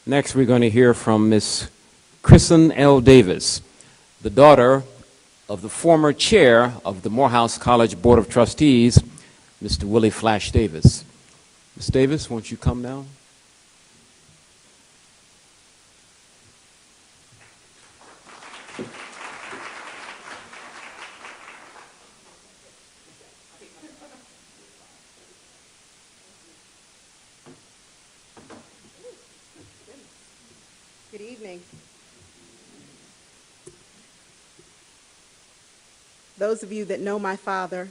Next, we're going to hear from Miss Kristen L Davis, the daughter of the former chair of the Morehouse College Board of Trustees, Mr. Willie Flash Davis. Ms. Davis, won't you come now? Good evening. Those of you that know my father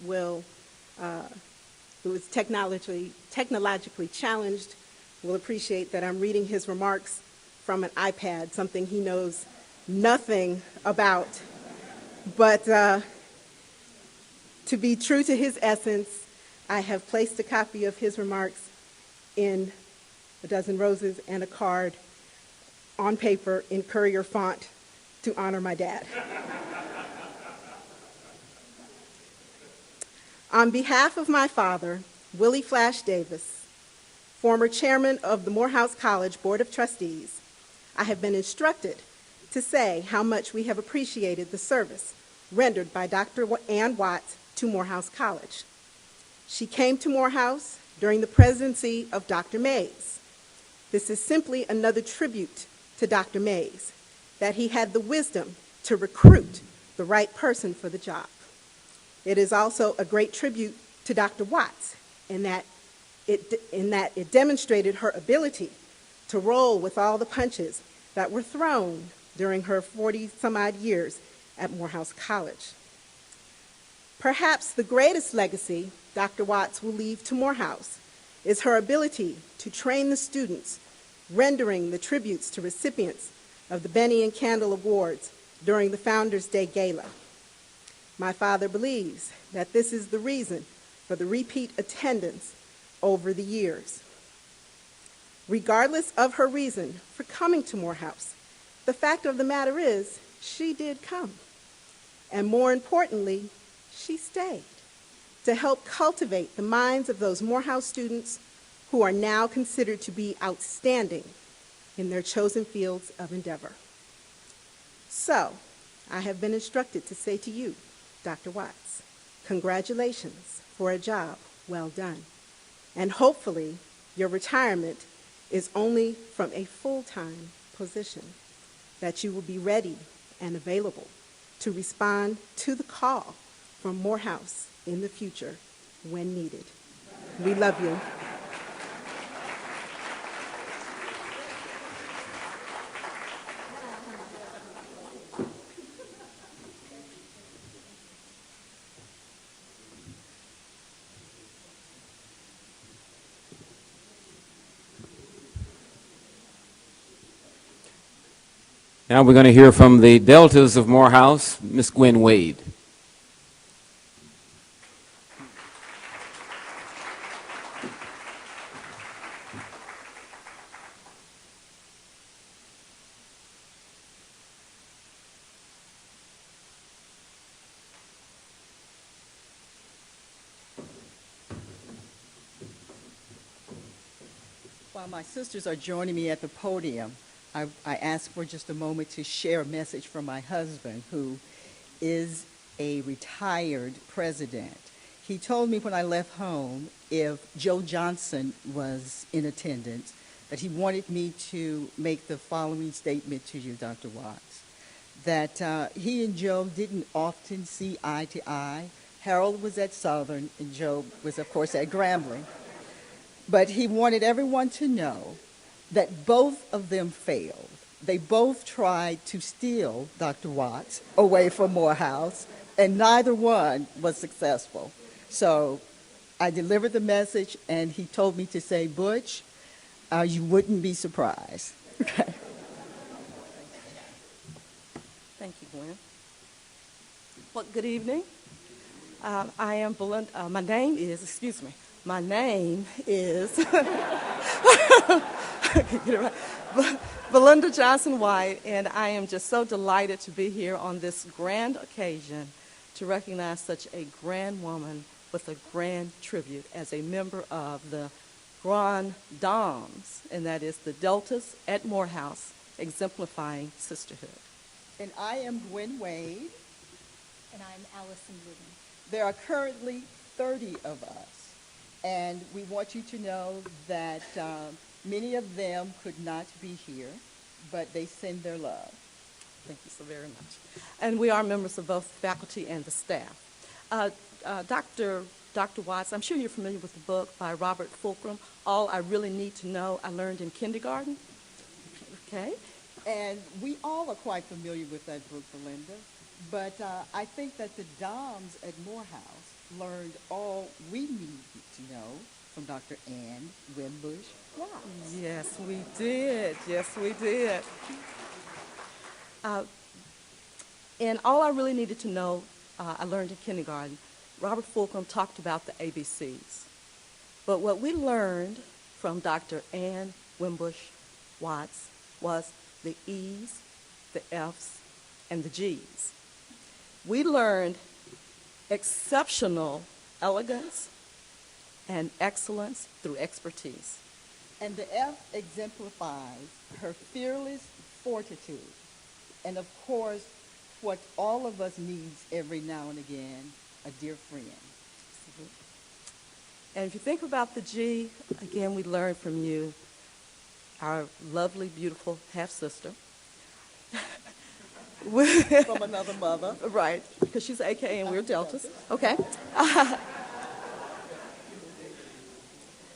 who is technologically challenged, will appreciate that I'm reading his remarks from an iPad, something he knows nothing about. But to be true to his essence, I have placed a copy of his remarks in a dozen roses and a card on paper in Courier font to honor my dad. On behalf of my father, Willie Flash Davis, former chairman of the Morehouse College Board of Trustees, I have been instructed to say how much we have appreciated the service rendered by Dr. Ann Watts to Morehouse College. She came to Morehouse during the presidency of Dr. Mays. This is simply another tribute to Dr. Mays, that he had the wisdom to recruit the right person for the job. It is also a great tribute to Dr. Watts in that it demonstrated her ability to roll with all the punches that were thrown during her 40-some-odd years at Morehouse College. Perhaps the greatest legacy Dr. Watts will leave to Morehouse is her ability to train the students, rendering the tributes to recipients of the Benny and Candle Awards during the Founders Day Gala. My father believes that this is the reason for the repeat attendance over the years. Regardless of her reason for coming to Morehouse, the fact of the matter is she did come. And more importantly, she stayed to help cultivate the minds of those Morehouse students who are now considered to be outstanding in their chosen fields of endeavor. So, I have been instructed to say to you, Dr. Watts, congratulations for a job well done. And hopefully, your retirement is only from a full-time position, that you will be ready and available to respond to the call from Morehouse in the future when needed. We love you. Now we're going to hear from the Deltas of Morehouse, Miss Gwen Wade. While my sisters are joining me at the podium, I ask for just a moment to share a message from my husband, who is a retired president. He told me when I left home, if Joe Johnson was in attendance, that he wanted me to make the following statement to you, Dr. Watts, that he and Joe didn't often see eye to eye. Harold was at Southern, and Joe was, of course, at Grambling. But he wanted everyone to know that both of them failed. They both tried to steal Dr. Watts away from Morehouse, and neither one was successful. So I delivered the message, and he told me to say, Butch, you wouldn't be surprised. Okay. Thank you, Gwen. Well, good evening. I am Belinda. My name is Belinda Johnson White, and I am just so delighted to be here on this grand occasion to recognize such a grand woman with a grand tribute as a member of the Grand Dames, and that is the Deltas at Morehouse, exemplifying sisterhood. And I am Gwen Wade. And I'm Allison Living. There are currently 30 of us, and we want you to know that many of them could not be here, but they send their love. Thank you so very much. And we are members of both faculty and the staff. Dr. Watts, I'm sure you're familiar with the book by Robert Fulcrum, All I Really Need to Know I Learned in Kindergarten. Okay. And we all are quite familiar with that book, Belinda, but I think that the Doms at Morehouse learned all we need to know from Dr. Ann Wimbush Watts. Yes, we did. Yes, we did. And all I really needed to know, I learned in kindergarten. Robert Fulcrum talked about the ABCs. But what we learned from Dr. Ann Wimbush Watts was the E's, the F's, and the G's. We learned exceptional elegance and excellence through expertise. And the F exemplifies her fearless fortitude. And of course, what all of us needs every now and again, a dear friend. And if you think about the G, again, we learned from you, our lovely, beautiful half-sister. From another mother. Right, because she's AKA and we're Deltas. Okay.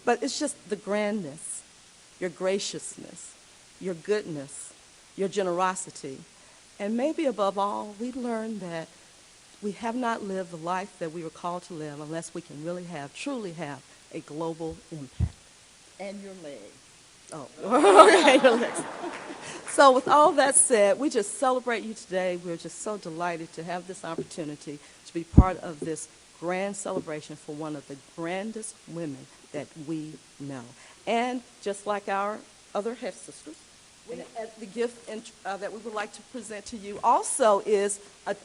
But it's just the grandness, your graciousness, your goodness, your generosity. And maybe above all, we learned that we have not lived the life that we were called to live unless we can really truly have a global impact. And your leg. Oh, okay, your legs. So with all that said, we just celebrate you today. We're just so delighted to have this opportunity to be part of this grand celebration for one of the grandest women that we know. And just like our other half-sisters, the gift that we would like to present to you also is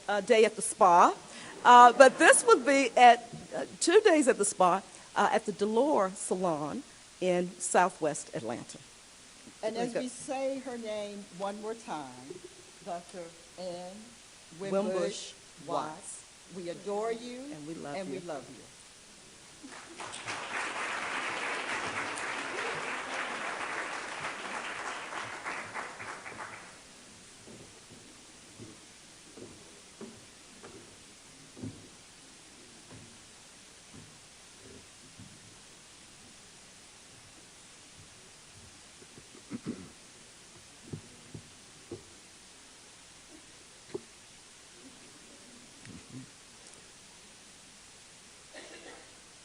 a day at the spa. But this would be at 2 days at the spa at the Delore Salon in Southwest Atlanta. And as we say her name one more time, Dr. Ann Wimbush Watts, we adore you and we love you.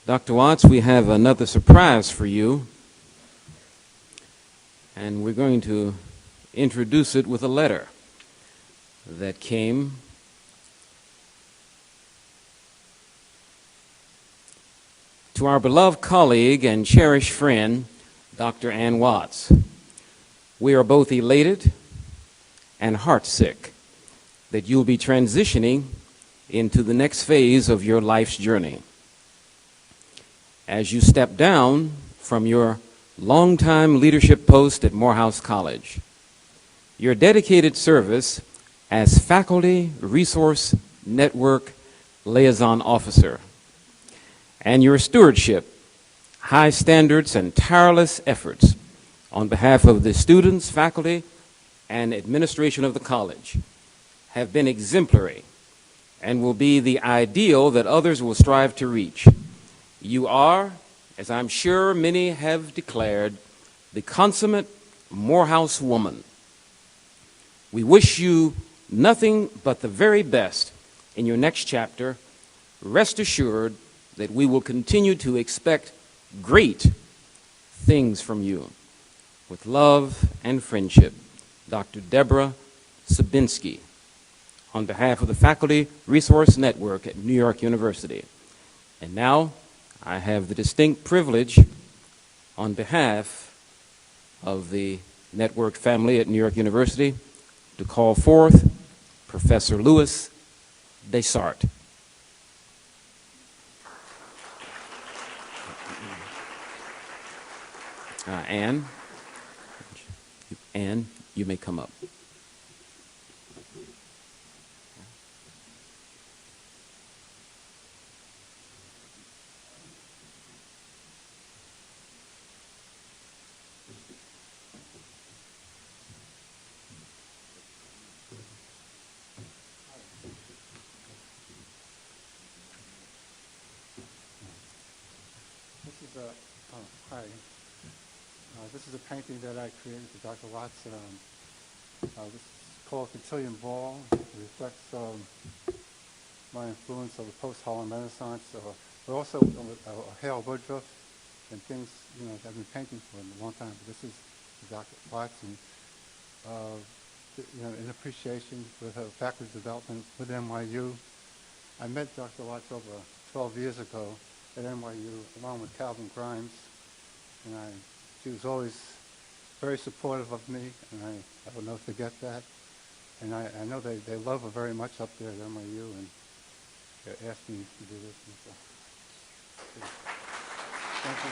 Dr. Watts, we have another surprise for you, and we're going to introduce it with a letter that came to our beloved colleague and cherished friend, Dr. Ann Watts. We are both elated and heartsick that you'll be transitioning into the next phase of your life's journey. As you step down from your longtime leadership post at Morehouse College, your dedicated service as Faculty Resource Network Liaison Officer, and your stewardship, high standards, and tireless efforts on behalf of the students, faculty, and administration of the college have been exemplary and will be the ideal that others will strive to reach. You are, as I'm sure many have declared, the consummate Morehouse woman. We wish you nothing but the very best in your next chapter. Rest assured that we will continue to expect great things from you. With love and friendship, Dr. Deborah Sabinski, on behalf of the Faculty Resource Network at New York University. And now, I have the distinct privilege, on behalf of the network family at New York University, to call forth Professor Louis Desart. Anne, you may come up. Hi. This is a painting that I created for Dr. Watts. This is called Cotillion Ball. It reflects my influence of the post-Harlem Renaissance, but also Hale Woodruff and things, that I've been painting for a long time. But this is Dr. Watts, and in appreciation for her faculty development with NYU. I met Dr. Watts over 12 years ago at NYU, along with Calvin Grimes, and she was always very supportive of me, and I will never forget that. And I know they love her very much up there at NYU, and they asked me to do this. And so. Thank you.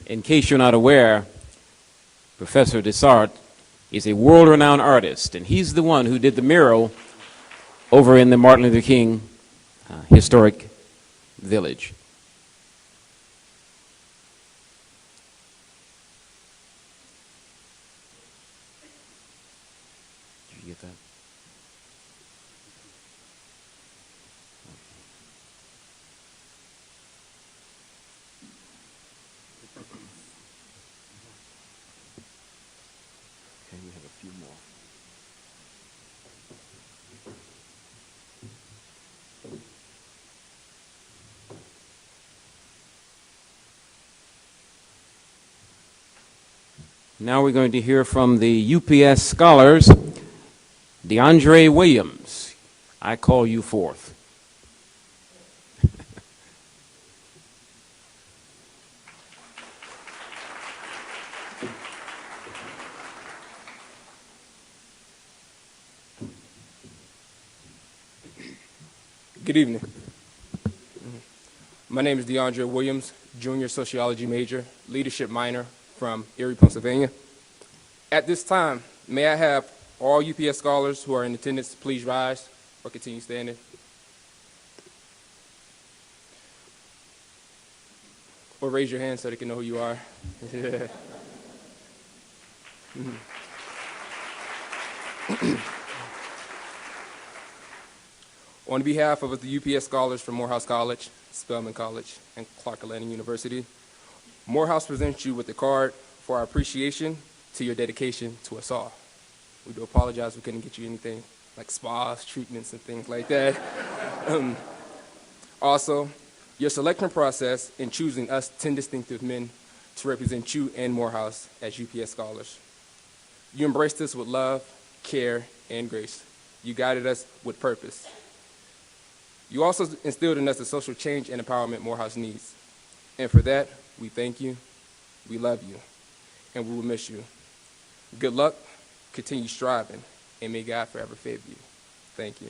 In case you're not aware, Professor Dessart is a world-renowned artist, and he's the one who did the mural over in the Martin Luther King Historic Village. Did you get that? Okay, we have a few more. Now we're going to hear from the UPS scholars, DeAndre Williams. I call you forth. Good evening. My name is DeAndre Williams, junior sociology major, leadership minor from Erie, Pennsylvania. At this time, may I have all UPS scholars who are in attendance please rise or continue standing? Or raise your hand so they can know who you are. Yeah. On behalf of the UPS scholars from Morehouse College, Spelman College, and Clark Atlanta University, Morehouse presents you with a card for our appreciation to your dedication to us all. We do apologize we couldn't get you anything like spas, treatments, and things like that. Also, your selection process in choosing us 10 distinctive men to represent you and Morehouse as UPS scholars. You embraced us with love, care, and grace. You guided us with purpose. You also instilled in us the social change and empowerment Morehouse needs. And for that, we thank you, we love you, and we will miss you. Good luck, continue striving, and may God forever favor you. Thank you.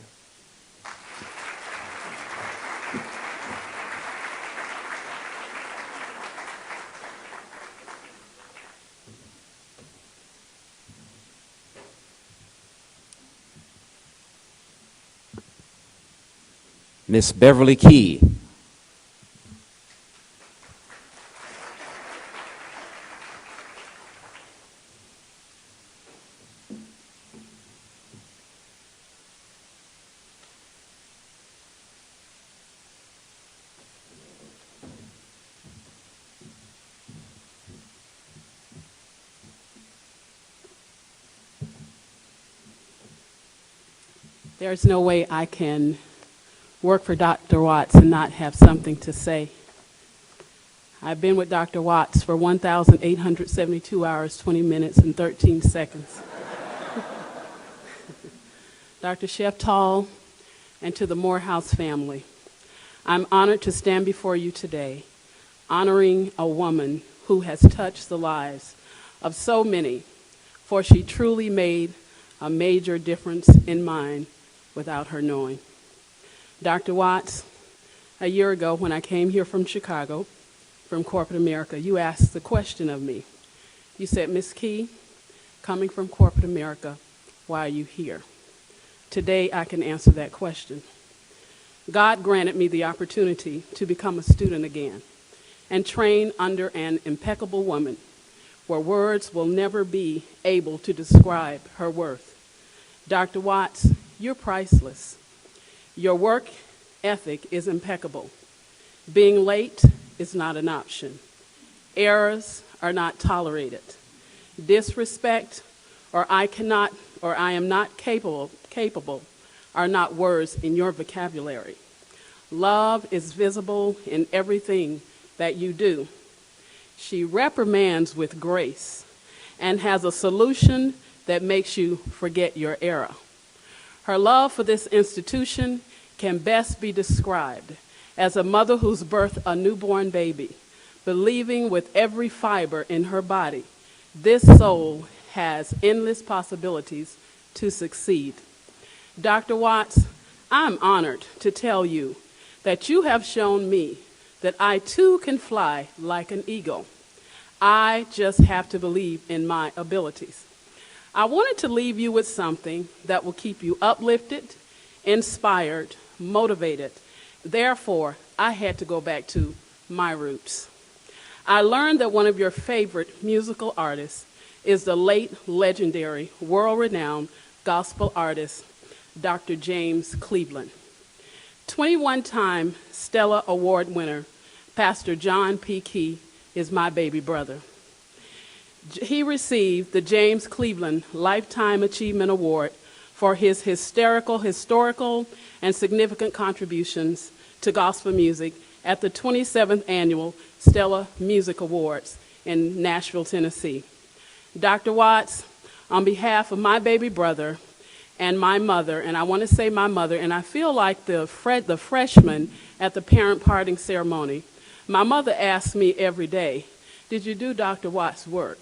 Miss Beverly Key. There's no way I can work for Dr. Watts and not have something to say. I've been with Dr. Watts for 1,872 hours, 20 minutes, and 13 seconds. Dr. Sheftal, and to the Morehouse family, I'm honored to stand before you today, honoring a woman who has touched the lives of so many, for she truly made a major difference in mine without her knowing. Dr. Watts, a year ago when I came here from Chicago, from corporate America, you asked the question of me. You said, Ms. Key, coming from corporate America, why are you here? Today I can answer that question. God granted me the opportunity to become a student again and train under an impeccable woman where words will never be able to describe her worth. Dr. Watts, you're priceless. Your work ethic is impeccable. Being late is not an option. Errors are not tolerated. Disrespect or I am not capable are not words in your vocabulary. Love is visible in everything that you do. She reprimands with grace and has a solution that makes you forget your error. Her love for this institution can best be described as a mother who's birthed a newborn baby, believing with every fiber in her body, this soul has endless possibilities to succeed. Dr. Watts, I'm honored to tell you that you have shown me that I too can fly like an eagle. I just have to believe in my abilities. I wanted to leave you with something that will keep you uplifted, inspired, motivated. Therefore, I had to go back to my roots. I learned that one of your favorite musical artists is the late, legendary, world-renowned gospel artist, Dr. James Cleveland. 21-time Stella Award winner, Pastor John P. Key, is my baby brother. He received the James Cleveland Lifetime Achievement Award for his historical, and significant contributions to gospel music at the 27th Annual Stella Music Awards in Nashville, Tennessee. Dr. Watts, on behalf of my baby brother and my mother, and I want to say my mother, and I feel like the freshman at the parent parting ceremony, my mother asks me every day, did you do Dr. Watts' work?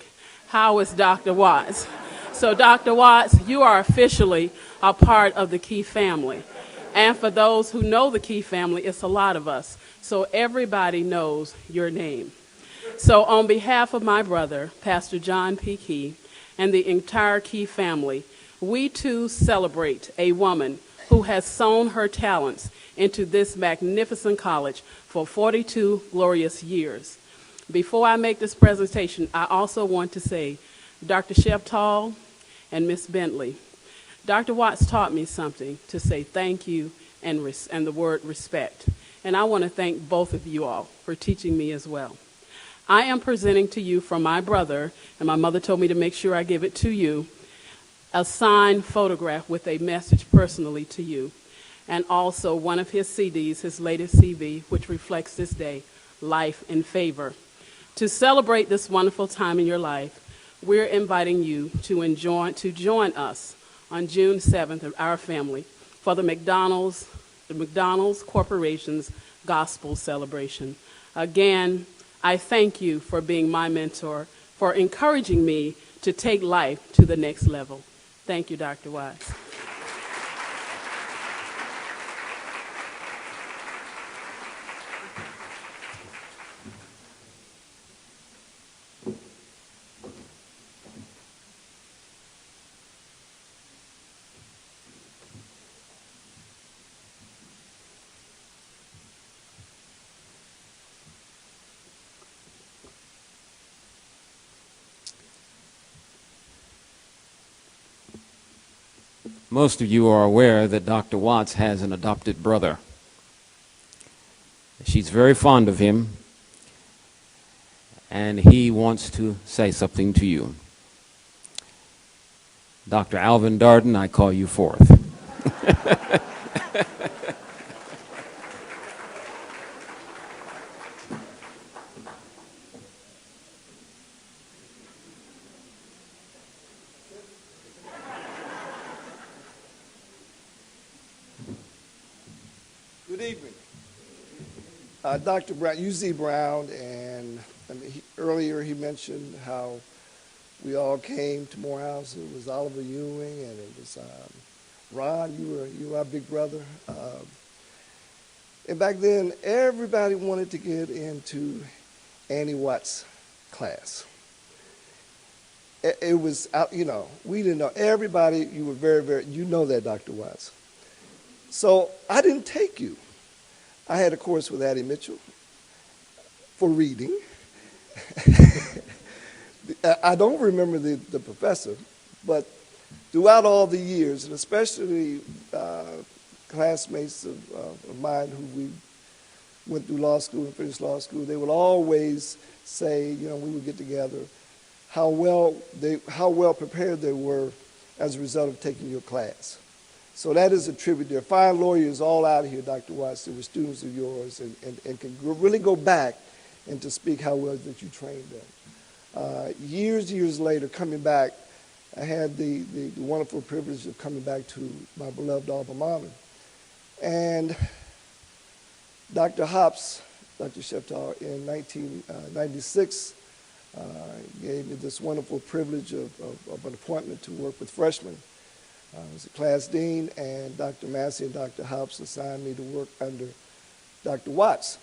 How is Dr. Watts? So Dr. Watts, you are officially a part of the Key family. And for those who know the Key family, it's a lot of us. So everybody knows your name. So on behalf of my brother, Pastor John P. Key, and the entire Key family, we too celebrate a woman who has sown her talents into this magnificent college for 42 glorious years. Before I make this presentation, I also want to say, Dr. Sheptall and Miss Bentley, Dr. Watts taught me something to say thank you and the word respect. And I want to thank both of you all for teaching me as well. I am presenting to you from my brother, and my mother told me to make sure I give it to you, a signed photograph with a message personally to you, and also one of his CDs, his latest CV, which reflects this day, Life in Favor. To celebrate this wonderful time in your life, we're inviting you to join us on June 7th of our family for the McDonald's Corporation's Gospel Celebration. Again, I thank you for being my mentor, for encouraging me to take life to the next level. Thank you, Dr. Watts. Most of you are aware that Dr. Watts has an adopted brother. She's very fond of him, and he wants to say something to you. Dr. Alvin Darden, I call you forth. Good evening. Dr. Brown, UZ Brown, and earlier he mentioned how we all came to Morehouse. It was Oliver Ewing, and it was Ron. You were our big brother. And back then, everybody wanted to get into Annie Watts' class. It was, we didn't know. Everybody, you were very, you know that, Dr. Watts. So I didn't take you. I had a course with Addie Mitchell for reading. I don't remember the professor, but throughout all the years, and especially classmates of mine who we went through law school and finished law school, they would always say, we would get together, how well prepared they were as a result of taking your class. So that is a tribute there. Fine lawyers all out here, Dr. Watts, that were students of yours and can really go back and to speak how well that you trained them. Years later, coming back, I had the wonderful privilege of coming back to my beloved alma mater. And Dr. Hops, Dr. Sheftar, in 1996, gave me this wonderful privilege of an appointment to work with freshmen. I was a class dean, and Dr. Massey and Dr. Hops assigned me to work under Dr. Watts.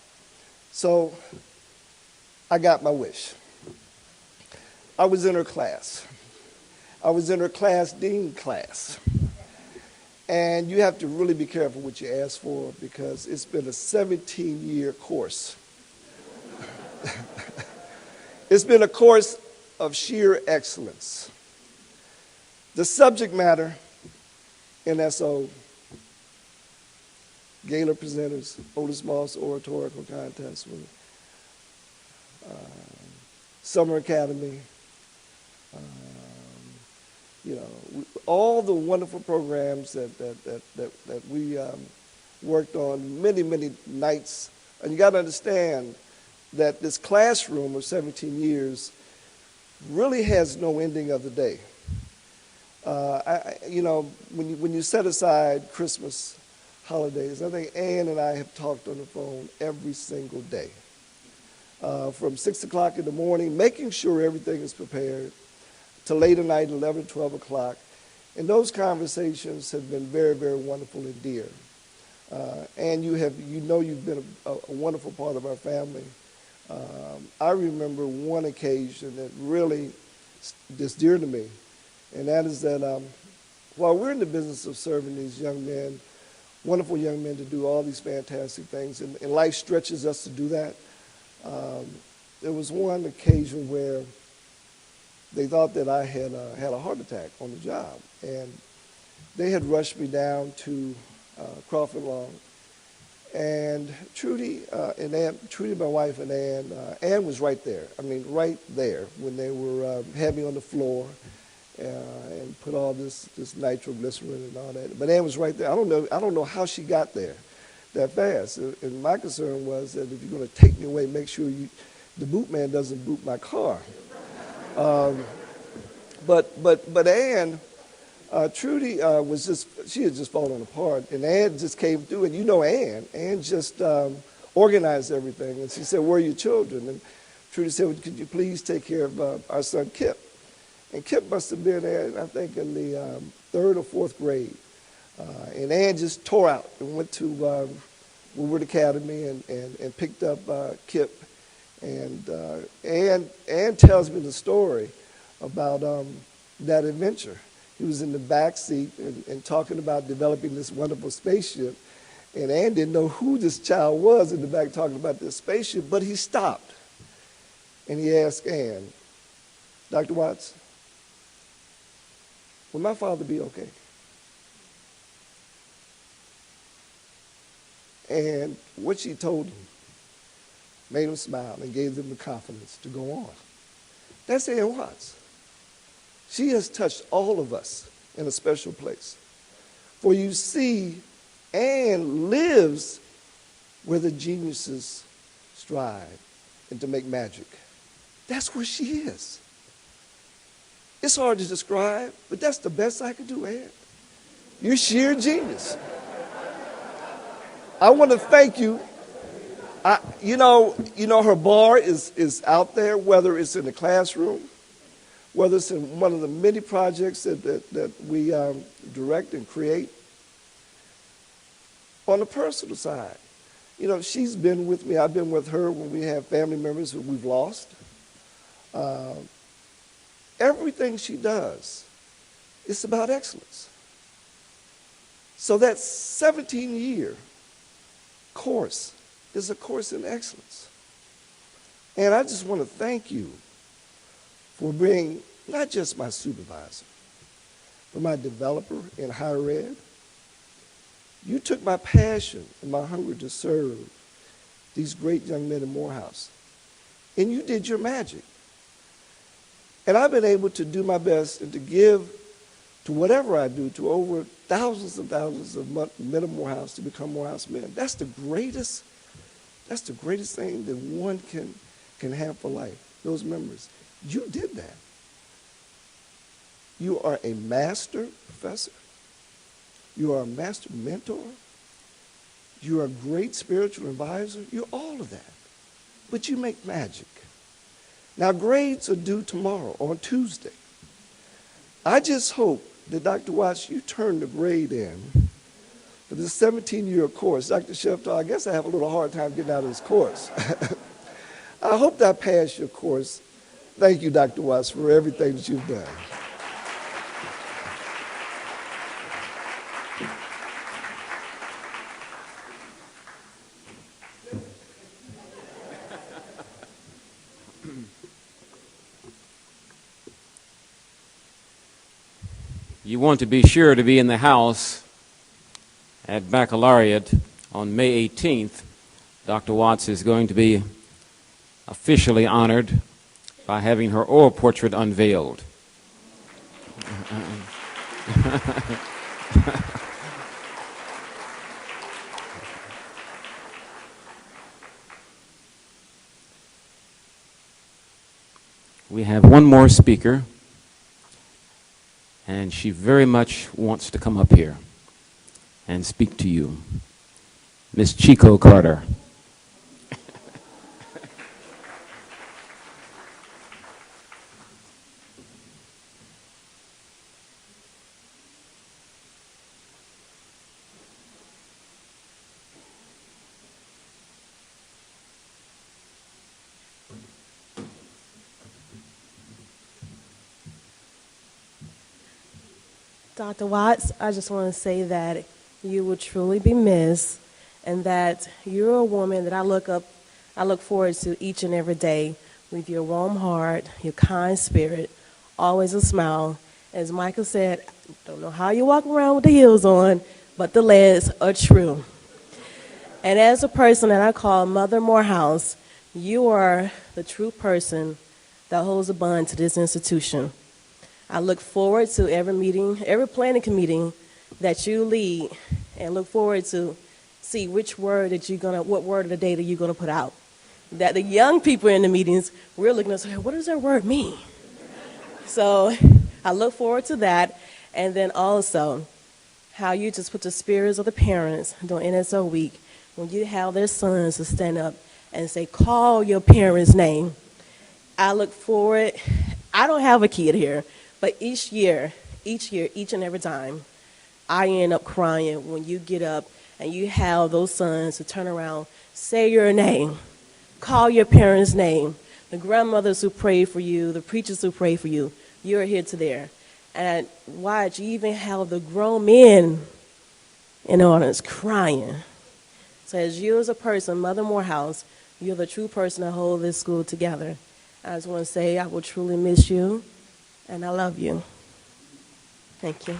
So I got my wish. I was in her class. I was in her class dean class. And you have to really be careful what you ask for because it's been a 17-year course. It's been a course of sheer excellence. The subject matter, NSO, Gala presenters, Otis Moss oratorical contest, Summer Academy, all the wonderful programs that we worked on many nights. And you got to understand that this classroom of 17 years really has no ending of the day. When you set aside Christmas holidays, I think Ann and I have talked on the phone every single day. From 6 o'clock in the morning, making sure everything is prepared, to late at night, 11, 12 o'clock. And those conversations have been very, very wonderful and dear. And you've been a wonderful part of our family. I remember one occasion that really is dear to me, and that is that while we're in the business of serving these young men, wonderful young men to do all these fantastic things, and life stretches us to do that, there was one occasion where they thought that I had a heart attack on the job, and they had rushed me down to Crawford Law. And Trudy and Ann, Trudy, my wife, and Ann was right there. I mean, right there when they were had me on the floor and put all this nitroglycerin and all that. But Ann was right there. I don't know how she got there that fast. And my concern was that if you're going to take me away, make sure the boot man doesn't boot my car. But Ann. Trudy she had just fallen apart, and Ann just came through, and Ann just organized everything, and she said, "Where are your children?" And Trudy said, well, "Could you please take care of our son Kip?" And Kip must have been there, I think, in the 3rd or 4th grade. And Ann just tore out and went to Woodward Academy and picked up Kip. And Ann tells me the story about that adventure. He was in the back seat and talking about developing this wonderful spaceship. And Ann didn't know who this child was in the back talking about this spaceship, but he stopped. And he asked Ann, "Dr. Watts, will my father be okay?" And what she told him made him smile and gave them the confidence to go on. That's Ann Watts. She has touched all of us in a special place. For you see, Ann lives where the geniuses strive and to make magic. That's where she is. It's hard to describe, but that's the best I could do, Ann. You're sheer genius. I want to thank you. Her bar is out there, whether it's in the classroom, whether it's in one of the many projects that we direct and create. On the personal side, you know, she's been with me. I've been with her when we have family members who we've lost. Everything she does is about excellence. So that 17-year course is a course in excellence. And I just want to thank you for being not just my supervisor, but my developer in higher ed. You took my passion and my hunger to serve these great young men in Morehouse, and you did your magic. And I've been able to do my best and to give to whatever I do to over thousands and thousands of men of Morehouse to become Morehouse men. That's the greatest thing that one can have for life, those memories. You did that. You are a master professor. You are a master mentor. You are a great spiritual advisor. You're all of that. But you make magic. Now, grades are due tomorrow, on Tuesday. I just hope that, Dr. Watts, you turn the grade in for this 17-year course. Dr. Sheftar, I guess I have a little hard time getting out of this course. I hope that I pass your course. Thank you, Dr. Watts, for everything that you've done. You want to be sure to be in the house at Baccalaureate on May 18th. Dr. Watts is going to be officially honored by having her oil portrait unveiled. We have one more speaker, and she very much wants to come up here and speak to you. Miss Chico Carter. Dr. Watts, I just want to say that you will truly be missed, and that you're a woman that I look forward to each and every day with your warm heart, your kind spirit, always a smile. As Michael said, I don't know how you walk around with the heels on, but the legs are true. And as a person that I call Mother Morehouse, you are the true person that holds a bond to this institution. I look forward to every meeting, every planning committee that you lead, and look forward to see which word that what word of the day that you're gonna put out. That the young people in the meetings, we're looking at, what does that word mean? So I look forward to that, and then also how you just put the spirits of the parents during NSO week when you have their sons to stand up and say, call your parents' name. I look forward. I don't have a kid here. But each year, each and every time, I end up crying when you get up and you have those sons to turn around, say your name, call your parents' name, the grandmothers who pray for you, the preachers who pray for you, you're here to there. And watch, you even have the grown men in the audience crying. So as you as a person, Mother Morehouse, you're the true person to hold this school together. I just want to say I will truly miss you. And I love you. Thank you.